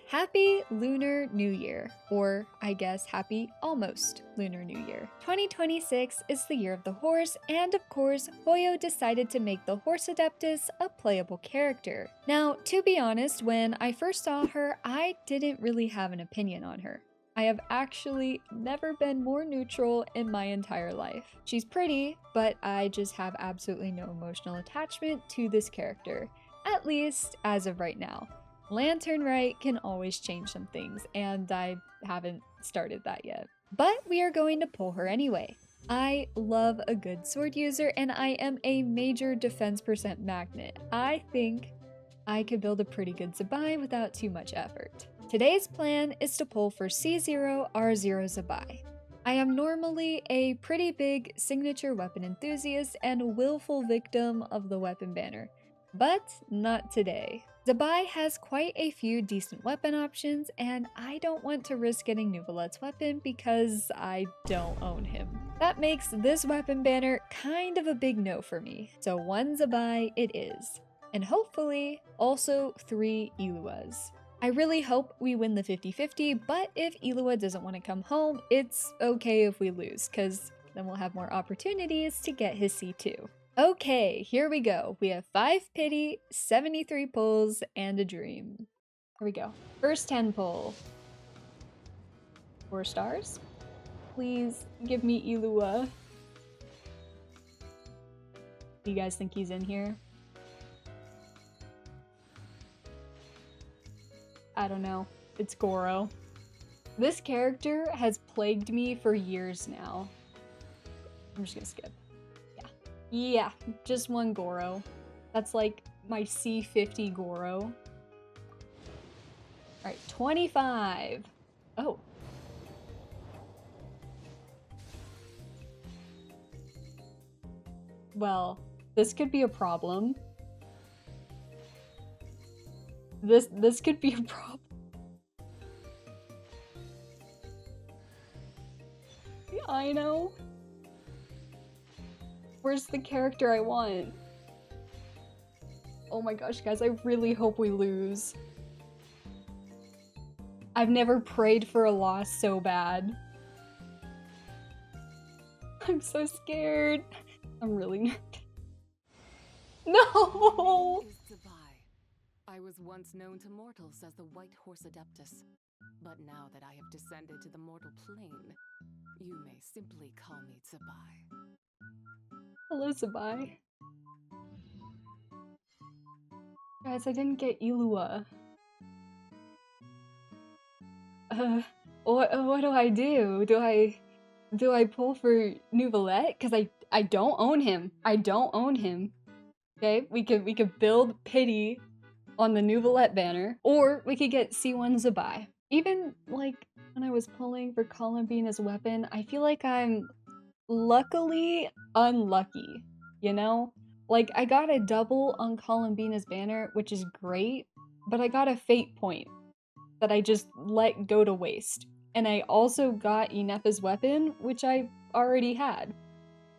Happy Lunar New Year, or I guess happy almost Lunar New Year. 2026 is the year of the horse, and of course, Hoyo decided to make the Horse Adeptus a playable character. Now, to be honest, when I first saw her, I didn't really have an opinion on her. I have actually never been more neutral in my entire life. She's pretty, but I just have absolutely no emotional attachment to this character, at least as of right now. Lantern Rite can always change some things, and I haven't started that yet. But we are going to pull her anyway. I love a good sword user, and I am a major defense percent magnet. I think I could build a pretty good Zibai without too much effort. Today's plan is to pull for C0R1 Zibai. I am normally a pretty big signature weapon enthusiast and willful victim of the weapon banner, but not today. Zibai has quite a few decent weapon options, and I don't want to risk getting Nuvolet's weapon because I don't own him. That makes this weapon banner kind of a big no for me, so 1 Zibai it is. And hopefully also 3 illugas. I really hope we win the 50-50, but if Illua doesn't want to come home, it's okay if we lose, because then we'll have more opportunities to get his C2. Okay, here we go. We have 5 pity, 73 pulls, and a dream. Here we go. First 10 pull. 4 stars. Please give me Illua. Do you guys think he's in here? I don't know. It's Gorou. This character has plagued me for years now. I'm just gonna skip. Yeah, just 1 Gorou. That's like my C50 Gorou. Alright, 25. Oh. Well, this could be a problem. This could be a problem. I know. Where's the character I want? Oh my gosh, guys, I really hope we lose. I've never prayed for a loss so bad. I'm so scared. I'm really not. No! I was once known to mortals as the White Horse Adeptus, but now that I have descended to the mortal plane, you may simply call me Zibai. Hello, Zibai. Guys, I didn't get Illua. What do I do? Do I pull for Nuvolet? Because I don't own him. I don't own him. Okay, we could build pity on the Nuvolet banner, or we could get C1 Zibai. Even like when I was pulling for Columbine as a weapon, I feel like I'm luckily unlucky, you know? Like, I got a double on Columbina's banner, which is great, but I got a fate point that I just let go to waste. And I also got Inepa's weapon, which I already had.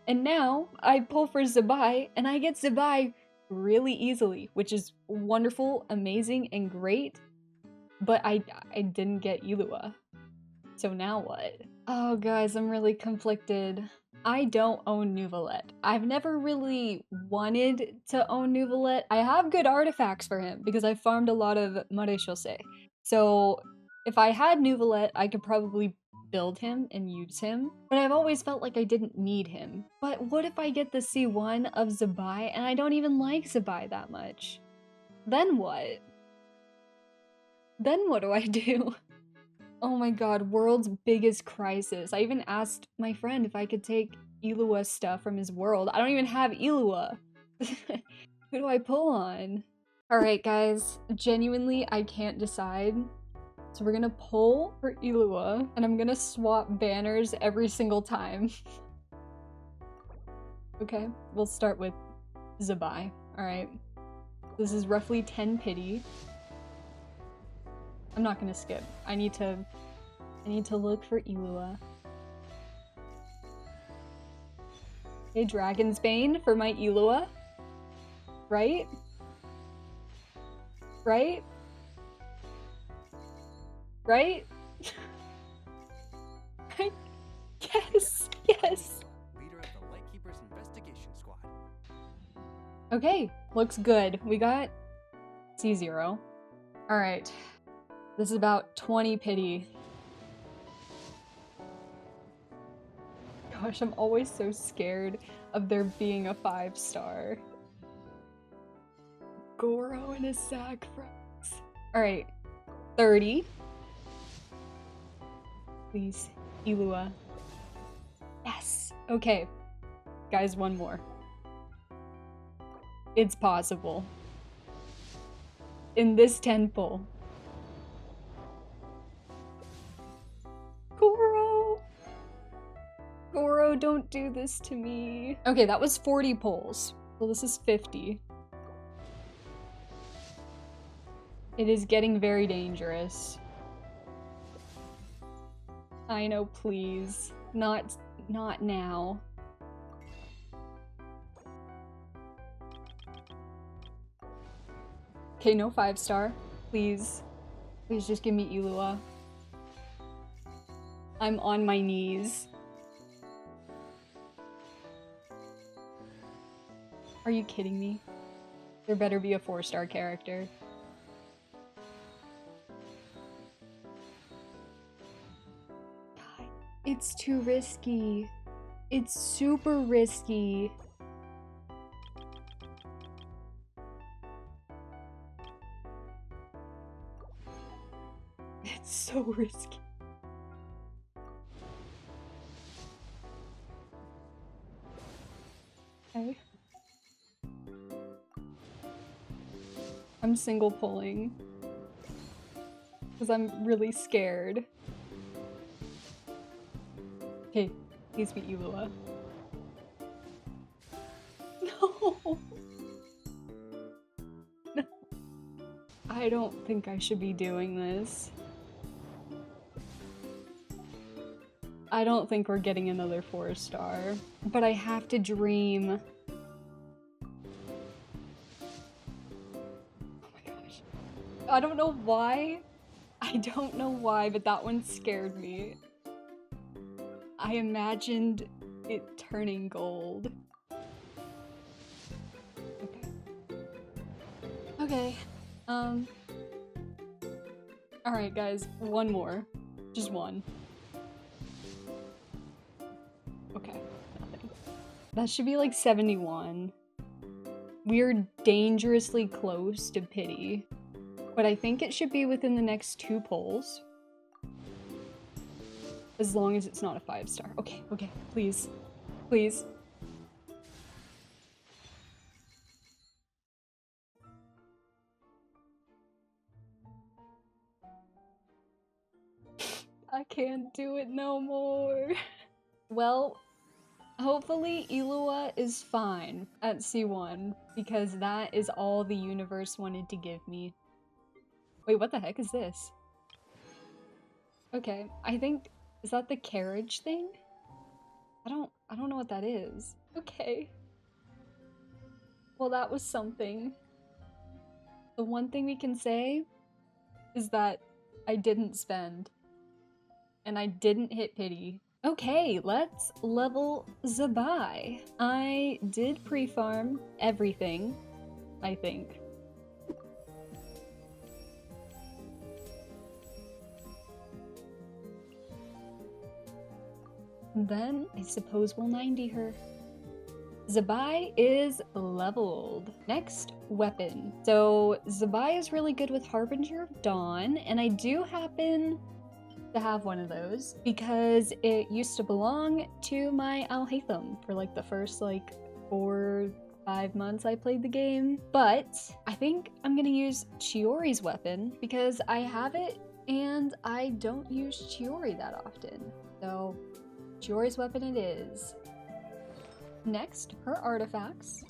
And now I pull for Zibai, and I get Zibai really easily, which is wonderful, amazing, and great. But I didn't get Illua. So now what? Oh, guys, I'm really conflicted. I don't own Nuvolet. I've never really wanted to own Nuvolet. I have good artifacts for him because I farmed a lot of Maréchaussée. So if I had Nuvolet, I could probably build him and use him. But I've always felt like I didn't need him. But what if I get the C1 of Zibai and I don't even like Zibai that much? Then what? Then what do I do? Oh my god, world's biggest crisis. I even asked my friend if I could take Illua stuff from his world. I don't even have Illua. Who do I pull on? Alright guys, genuinely I can't decide. So we're gonna pull for Illua, and I'm gonna swap banners every single time. Okay, we'll start with Zibai. Alright. This is roughly 10 pity. I'm not gonna skip. I need to look for Illua. Okay, Dragon's Bane for my Illua. Right? Right? Right? Right? Yes, yes. Leader of the Lightkeepers Investigation Squad. Okay, looks good. We got C0. Alright. This is about 20 pity. Gosh, I'm always so scared of there being a 5-star. Gorou and a sacrifice. Alright, 30. Please, illuga. Yes! Okay. Guys, one more. It's possible. In this temple. Gorou! Gorou, don't do this to me. Okay, that was 40 pulls. So this is 50. It is getting very dangerous. I know, please. Not now. Okay, no 5-star. Please. Please just give me illuga. I'm on my knees. Are you kidding me? There better be a 4-star character. God, it's too risky. It's super risky. It's so risky. Okay. I'm single pulling because I'm really scared. Okay, please be illuga. No. No. I don't think I should be doing this. I don't think we're getting another 4-star, but I have to dream. Oh my gosh. I don't know why. I don't know why, but that one scared me. I imagined it turning gold. Okay. Okay. Alright guys, one more. Just one. Okay, nothing. That should be like 71. We're dangerously close to pity. But I think it should be within the next 2 polls. As long as it's not a 5-star. Okay, okay, please. Please. I can't do it no more. Well, hopefully illuga is fine at C1 because that is all the universe wanted to give me. Wait, what the heck is this? Okay, I think, is that the carriage thing? I don't know what that is. Okay. Well, that was something. The one thing we can say is that I didn't spend. And I didn't hit pity. Okay, let's level Zibai. I did pre-farm everything, I think. Then I suppose we'll 90 her. Zibai is leveled. Next, weapon. So Zibai is really good with Harbinger of Dawn, and I do happen to have one of those because it used to belong to my Alhaitham for like the first like 4-5 months I played the game. But I think I'm gonna use Chiori's weapon because I have it and I don't use Chiori that often. So Chiori's weapon it is. Next, her artifacts.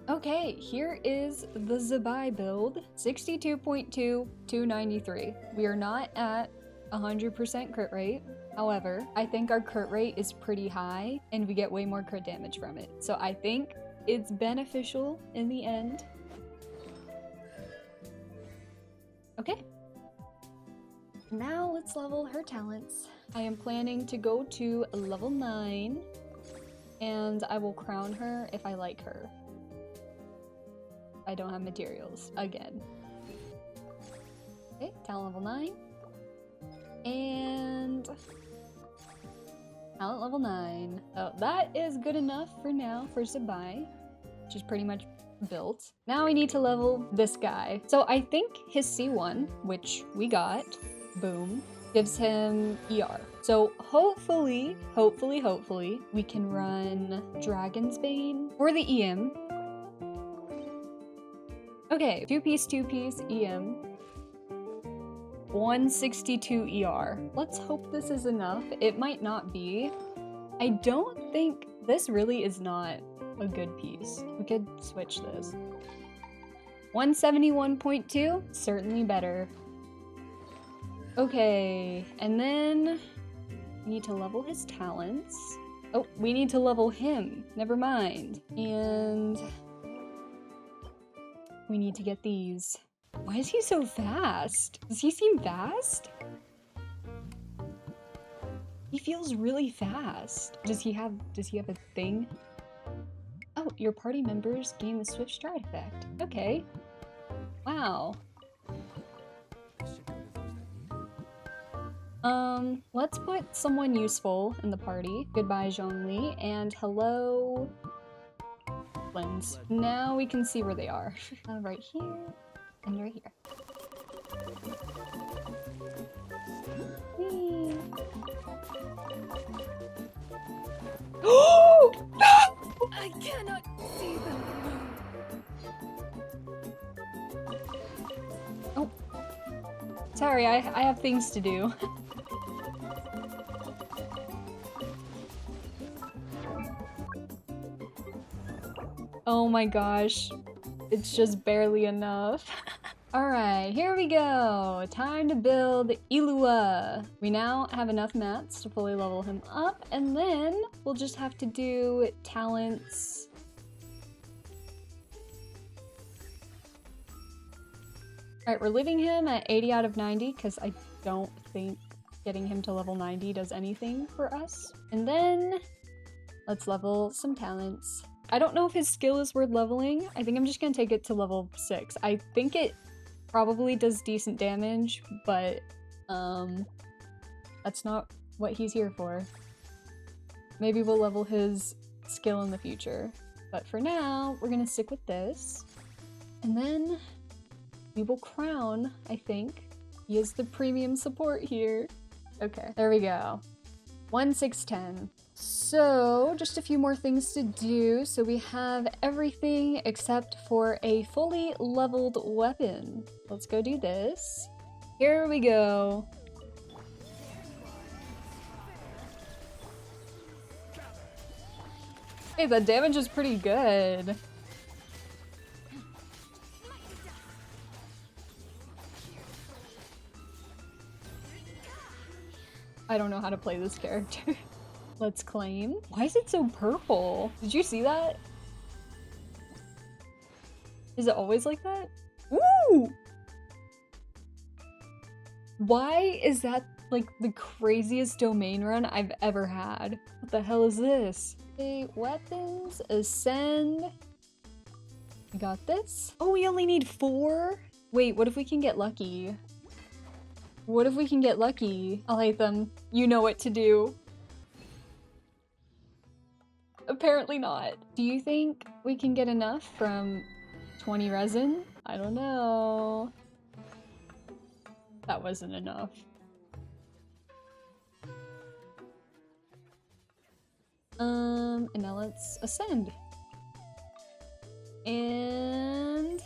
Okay, here is the Zibai build. 62.2, 293. We are not at 100% crit rate. However, I think our crit rate is pretty high and we get way more crit damage from it. So I think it's beneficial in the end. Now let's level her talents. I am planning to go to level 9, and I will crown her if I like her. I don't have materials, again. Okay, talent level 9. And talent level 9. Oh, that is good enough for now for Zibai, which is pretty much built. Now we need to level this guy. So I think his C1, which we got, boom, gives him ER. So hopefully, we can run Dragon's Bane or the EM. Okay, 2-piece EM. 162 ER. Let's hope this is enough. It might not be. I don't think this really is not a good piece. We could switch this. 171.2, certainly better. Okay, and then we need to level his talents. Oh, we need to level him. Never mind. And we need to get these. Why is he so fast? Does he seem fast? He feels really fast. Does he have a thing? Oh, your party members gain the Swift Stride effect. Okay. Wow. Let's put someone useful in the party. Goodbye, Zhongli, and hello, Lens. Now we can see where they are. Right here, and right here. Whee. Oh! I cannot see them. Oh. Sorry, I have things to do. Oh my gosh. It's just barely enough. Alright, here we go. Time to build Illuga. We now have enough mats to fully level him up, and then we'll just have to do talents. Alright, we're leaving him at 80 out of 90 because I don't think getting him to level 90 does anything for us. And then let's level some talents. I don't know if his skill is worth leveling. I think I'm just gonna take it to level 6. I think it probably does decent damage, but that's not what he's here for. Maybe we'll level his skill in the future. But for now, we're gonna stick with this. And then we will crown, I think. He is the premium support here. Okay, there we go. 1,610. So, just a few more things to do. So we have everything except for a fully leveled weapon. Let's go do this. Here we go. Hey, the damage is pretty good. I don't know how to play this character. Let's claim. Why is it so purple? Did you see that? Is it always like that? Ooh! Why is that like the craziest domain run I've ever had? What the hell is this? Okay, weapons, ascend. We got this. Oh, we only need 4? Wait, what if we can get lucky? What if we can get lucky? I'll hate them. You know what to do. Apparently not. Do you think we can get enough from 20 resin? I don't know. That wasn't enough. And now let's ascend. And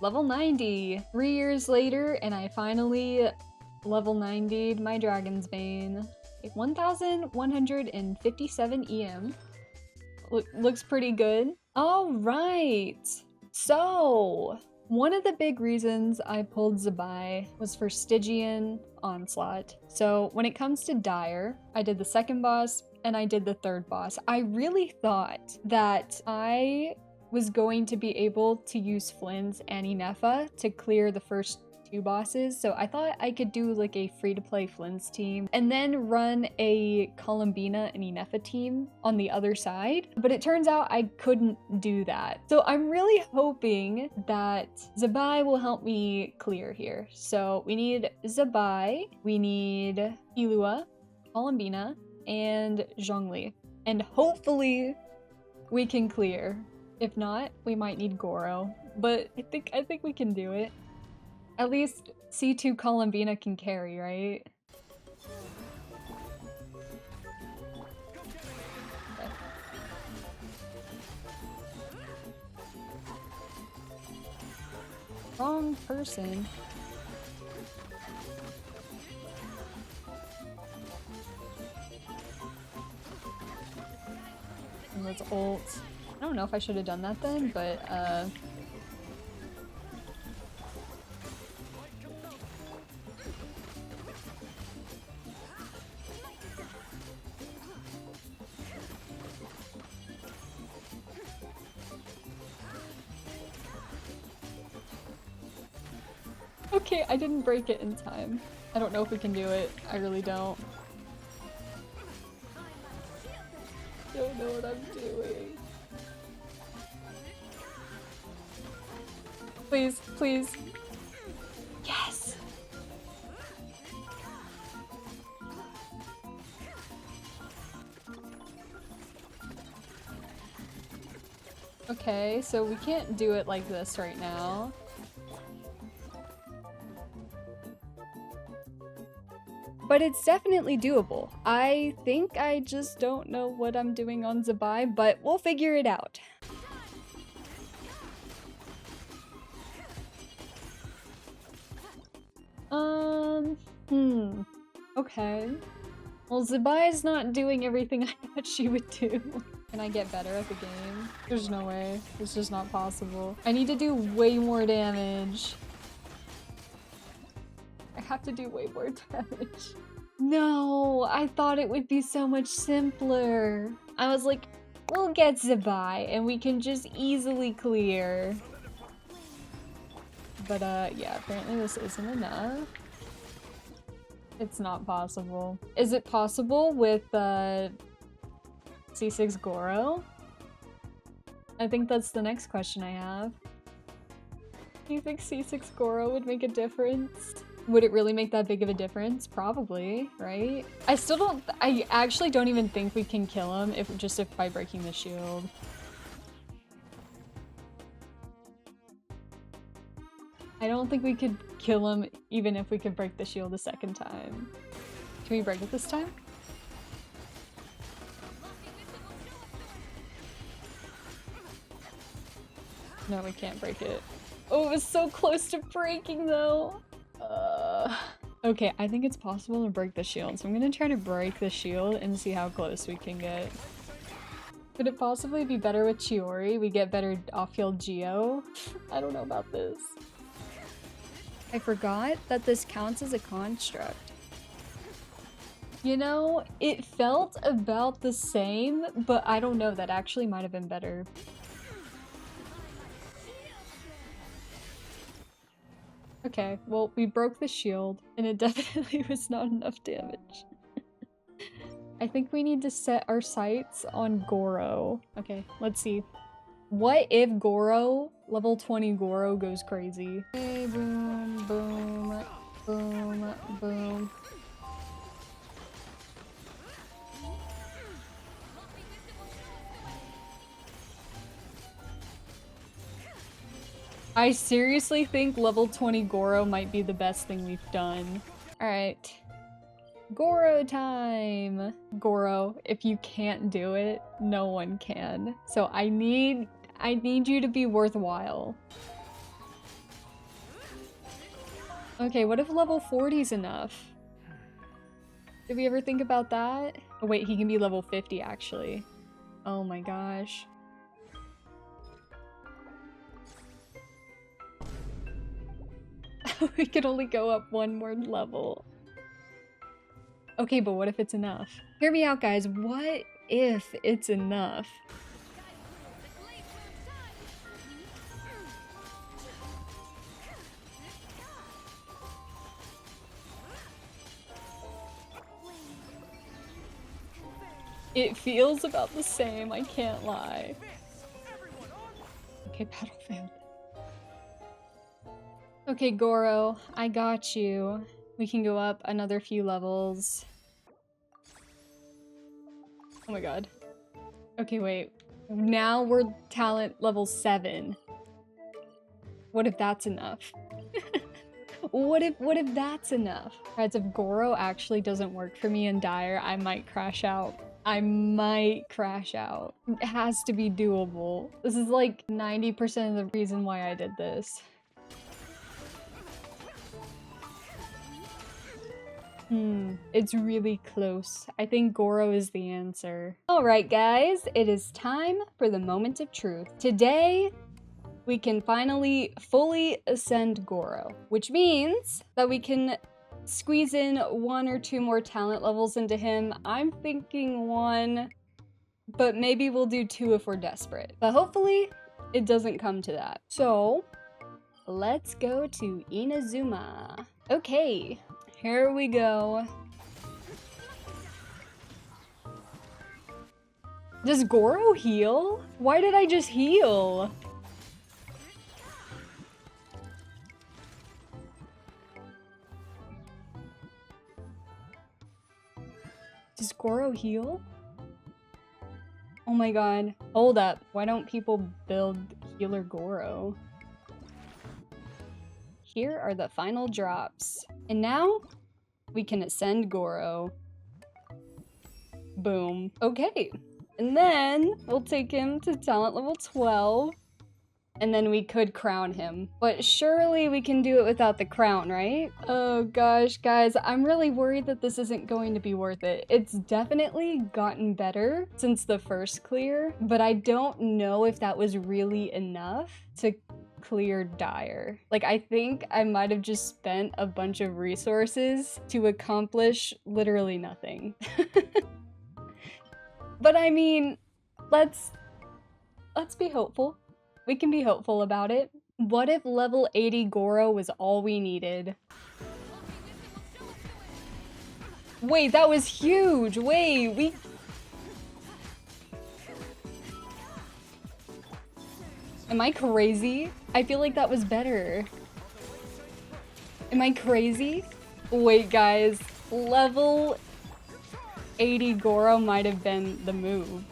level 90. 3 years later, and I finally level 90'd my Dragon's Bane. 1,157 EM. Looks pretty good. All right. So, one of the big reasons I pulled Zibai was for Stygian Onslaught. So, when it comes to Dire, I did the second boss and I did the third boss. I really thought that I was going to be able to use Flynn's and Inefa to clear the first 2 bosses, so I thought I could do like a free-to-play Flynn's team and then run a Columbina and Inefa team on the other side, but it turns out I couldn't do that. So I'm really hoping that Zibai will help me clear here. So we need Zibai, we need illuga, Columbina, and Zhongli. And hopefully we can clear. If not, we might need gorou. But I think we can do it. At least C2 Columbina can carry, right? Okay. Wrong person. And let's ult. I don't know if I should have done that then, but okay, I didn't break it in time. I don't know if we can do it. I really don't. Don't know what I'm doing. Please, please. Yes! Okay, so we can't do it like this right now. But it's definitely doable. I think I just don't know what I'm doing on Zibai, but we'll figure it out. Okay. Well, Zibai is not doing everything I thought she would do. Can I get better at the game? There's no way. It's just not possible. I need to do way more damage. I have to do way more damage. No, I thought it would be so much simpler. I was like, we'll get Zibai and we can just easily clear. But yeah, apparently this isn't enough. It's not possible. Is it possible with C6 gorou? I think that's the next question I have. Do you think C6 gorou would make a difference? Would it really make that big of a difference? Probably, right? I actually don't even think we can kill him if by breaking the shield. I don't think we could kill him even if we could break the shield a second time. Can we break it this time? No, we can't break it. Oh, it was so close to breaking though. Okay, I think it's possible to break the shield, so I'm gonna try to break the shield and see how close we can get. Could it possibly be better with Chiori? We get better off-field Geo? I don't know about this. I forgot that this counts as a construct. You know, it felt about the same, but I don't know, that actually might have been better. Okay, well, we broke the shield, and it definitely was not enough damage. I think we need to set our sights on gorou. Okay, let's see. What if gorou, level 20 gorou, goes crazy? Okay, boom, boom, boom, boom. I seriously think level 20 gorou might be the best thing we've done. Alright. Gorou time! Gorou, if you can't do it, no one can. So I need you to be worthwhile. Okay, what if level 40 is enough? Did we ever think about that? Oh wait, he can be level 50 actually. Oh my gosh. We could only go up one more level. Okay, but what if it's enough? Hear me out, guys. What if it's enough? It feels about the same, I can't lie. Okay, battlefield. Okay, Gorou, I got you. We can go up another few levels. Oh my god. Okay, wait. Now we're talent level 7. What if that's enough? What if that's enough? Guys, if Gorou actually doesn't work for me in Dire, I might crash out. I might crash out. It has to be doable. This is like 90% of the reason why I did this. It's really close. I think Gorou is the answer. Alright guys, it is time for the moment of truth. Today, we can finally fully ascend Gorou, which means that we can squeeze in 1 or 2 more talent levels into him. I'm thinking 1, but maybe we'll do 2 if we're desperate. But hopefully, it doesn't come to that. So, let's go to Inazuma. Okay, here we go. Does Gorou heal? Why did I just heal? Does Gorou heal? Oh my god. Hold up. Why don't people build healer Gorou? Here are the final drops. And now, we can ascend Gorou. Boom. Okay. And then, we'll take him to talent level 12. And then we could crown him. But surely we can do it without the crown, right? Oh gosh, guys, I'm really worried that this isn't going to be worth it. It's definitely gotten better since the first clear, but I don't know if that was really enough to clear Dire. Like, I think I might have just spent a bunch of resources to accomplish literally nothing. But I mean, let's be hopeful. We can be hopeful about it. What if level 80 Gorou was all we needed? Wait, that was huge! Wait, we... Am I crazy? I feel like that was better. Am I crazy? Wait, guys. Level 80 Gorou might have been the move.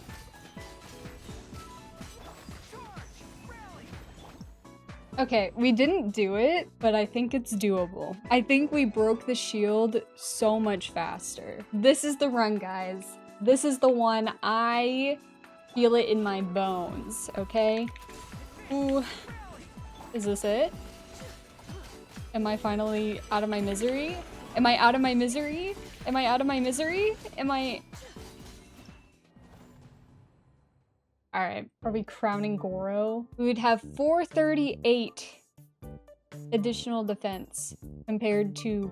Okay, we didn't do it, but I think it's doable. I think we broke the shield so much faster. This is the run, guys. This is the one. I feel it in my bones, okay? Ooh. Is this it? Am I finally out of my misery? Am I out of my misery? Am I out of my misery? Am I... Alright, are we crowning Gorou? We would have 438 additional defense compared to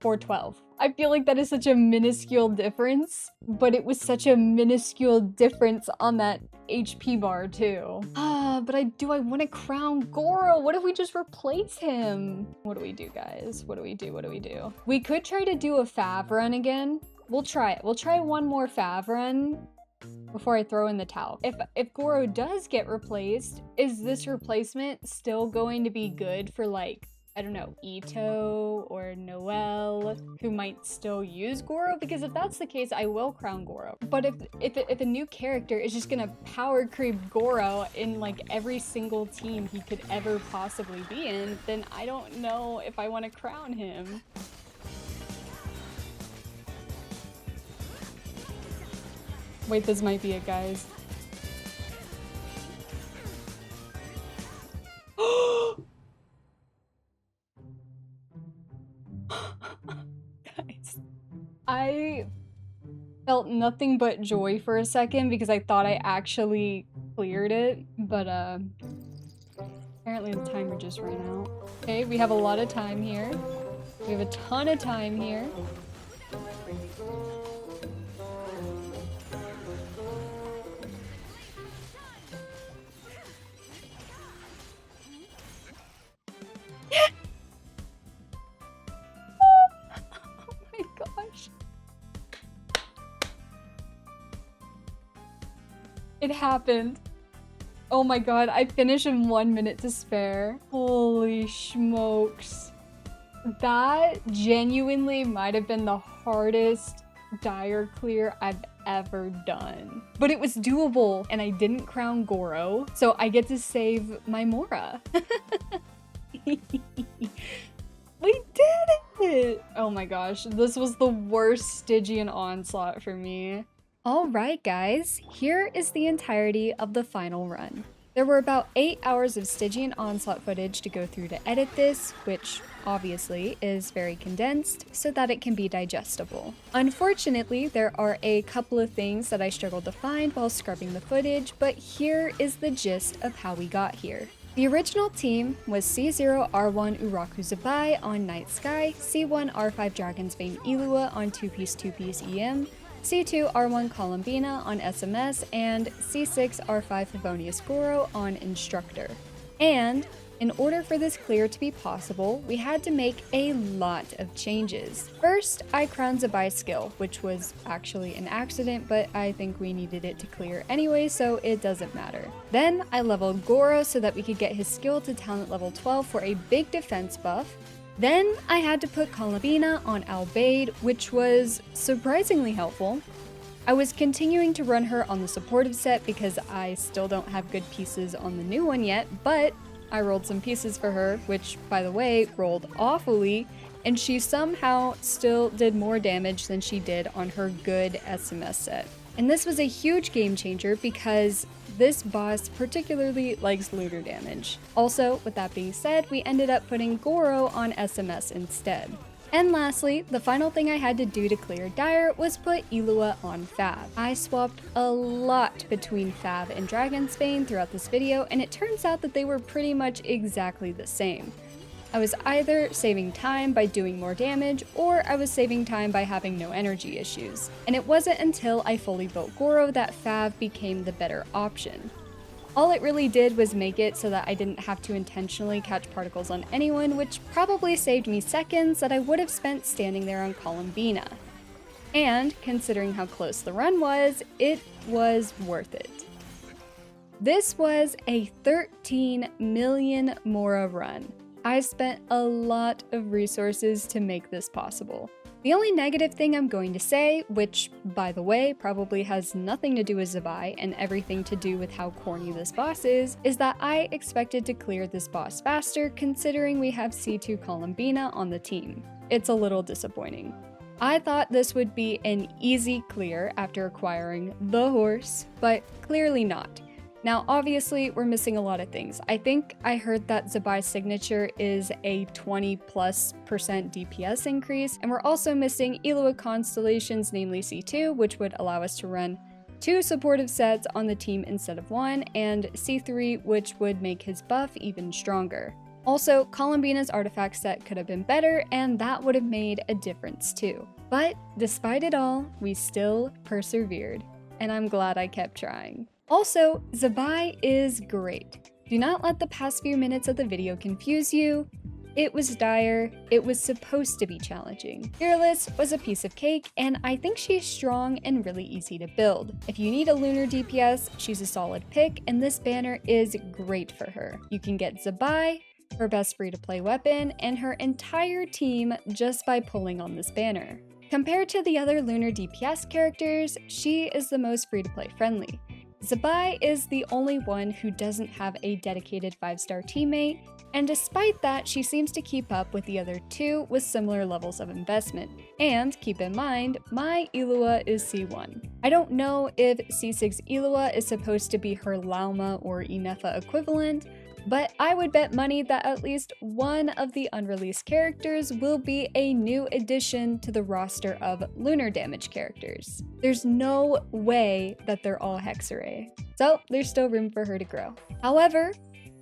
412. I feel like that is such a minuscule difference, but it was such a minuscule difference on that HP bar too. But do I want to crown Gorou? What if we just replace him? What do we do, guys? What do we do? What do we do? We could try to do a Fav run again. We'll try it. We'll try one more Fav run before I throw in the towel. If Gorou does get replaced, is this replacement still going to be good for, like, I don't know, Ito or Noelle, who might still use Gorou? Because if that's the case, I will crown Gorou. But if a new character is just gonna power creep Gorou in like every single team he could ever possibly be in, then I don't know if I want to crown him. Wait, this might be it, guys. Guys, I felt nothing but joy for a second because I thought I actually cleared it, but apparently the timer just ran out. Okay, we have a lot of time here. We have a ton of time here. happened. Oh my god, I finished in 1 minute to spare. Holy smokes. That genuinely might have been the hardest dire clear I've ever done. But it was doable, and I didn't crown Gorou, so I get to save my Mora. We did it! Oh my gosh, this was the worst Stygian Onslaught for me. Alright guys, here is the entirety of the final run. There were about 8 hours of Stygian Onslaught footage to go through to edit this, which obviously is very condensed so that it can be digestible. Unfortunately, there are a couple of things that I struggled to find while scrubbing the footage, but here is the gist of how we got here. The original team was C0R1 Uraku Zibai on Night Sky, C1R5 Dragon's Vein illuga on 2-piece EM, C2R1 Columbina on SMS, and C6R5 Favonius Gorou on Instructor. And in order for this clear to be possible, we had to make a lot of changes. First, I crowned Zibai's skill, which was actually an accident, but I think we needed it to clear anyway, so it doesn't matter. Then I leveled Gorou so that we could get his skill to talent level 12 for a big defense buff. Then I had to put Columbina on Albaid, which was surprisingly helpful. I was continuing to run her on the supportive set because I still don't have good pieces on the new one yet, but I rolled some pieces for her, which, by the way, rolled awfully, and she somehow still did more damage than she did on her good SMS set. And this was a huge game changer because this boss particularly likes lunar damage. Also, with that being said, we ended up putting Gorou on SMS instead. And lastly, the final thing I had to do to clear Dire was put illuga on Fav. I swapped a lot between Fav and Dragon's Vein throughout this video, and it turns out that they were pretty much exactly the same. I was either saving time by doing more damage, or I was saving time by having no energy issues. And it wasn't until I fully built Gorou that Fav became the better option. All it really did was make it so that I didn't have to intentionally catch particles on anyone, which probably saved me seconds that I would have spent standing there on Columbina. And considering how close the run was, it was worth it. This was a 13 million Mora run. I spent a lot of resources to make this possible. The only negative thing I'm going to say, which, by the way, probably has nothing to do with Zibai and everything to do with how corny this boss is that I expected to clear this boss faster considering we have C2 Columbina on the team. It's a little disappointing. I thought this would be an easy clear after acquiring the horse, but clearly not. Now, obviously, we're missing a lot of things. I think I heard that Zibai's signature is a 20+% DPS increase, and we're also missing illuga constellations, namely C2, which would allow us to run 2 supportive sets on the team instead of 1, and C3, which would make his buff even stronger. Also, Columbina's artifact set could have been better, and that would have made a difference too. But despite it all, we still persevered, and I'm glad I kept trying. Also, Zibai is great. Do not let the past few minutes of the video confuse you. It was dire, it was supposed to be challenging. Fearless was a piece of cake, and I think she's strong and really easy to build. If you need a lunar DPS, she's a solid pick, and this banner is great for her. You can get Zibai, her best free-to-play weapon, and her entire team just by pulling on this banner. Compared to the other lunar DPS characters, she is the most free-to-play friendly. Zibai is the only one who doesn't have a dedicated 5-star teammate, and despite that, she seems to keep up with the other 2 with similar levels of investment. And keep in mind, my illuga is C1. I don't know if C6 illuga is supposed to be her Lauma or Inefa equivalent, but I would bet money that at least one of the unreleased characters will be a new addition to the roster of lunar damage characters. There's no way that they're all Hexarray, so there's still room for her to grow. However,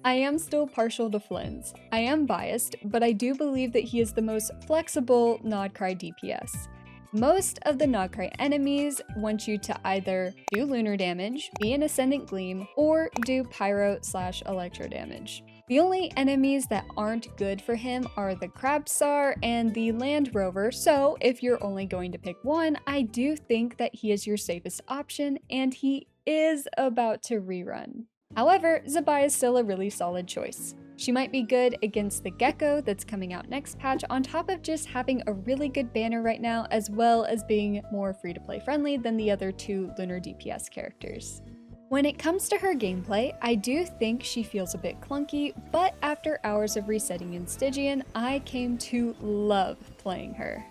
I am still partial to Flynn's. I am biased, but I do believe that he is the most flexible Nodcry DPS. Most of the Nodcry enemies want you to either do lunar damage, be an Ascendant Gleam, or do pyro/electro damage. The only enemies that aren't good for him are the Crabsar and the Land Rover, so if you're only going to pick one, I do think that he is your safest option, and he is about to rerun. However, Zibai is still a really solid choice. She might be good against the Gecko that's coming out next patch, on top of just having a really good banner right now, as well as being more free-to-play friendly than the other two Lunar DPS characters. When it comes to her gameplay, I do think she feels a bit clunky, but after hours of resetting in Stygian, I came to love playing her.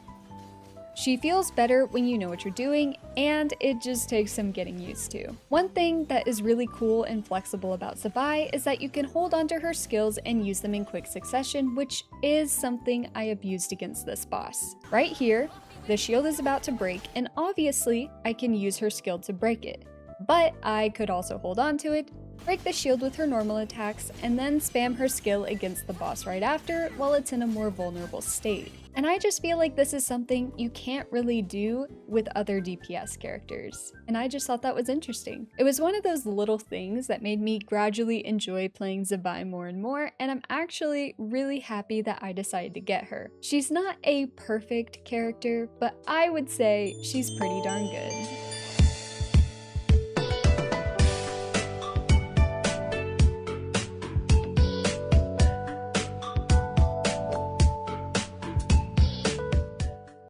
She feels better when you know what you're doing, and it just takes some getting used to. One thing that is really cool and flexible about Zibai is that you can hold onto her skills and use them in quick succession, which is something I abused against this boss. Right here, the shield is about to break, and obviously I can use her skill to break it. But I could also hold on to it, break the shield with her normal attacks, and then spam her skill against the boss right after while it's in a more vulnerable state. And I just feel like this is something you can't really do with other DPS characters, and I just thought that was interesting. It was one of those little things that made me gradually enjoy playing Zibai more and more, and I'm actually really happy that I decided to get her. She's not a perfect character, but I would say she's pretty darn good.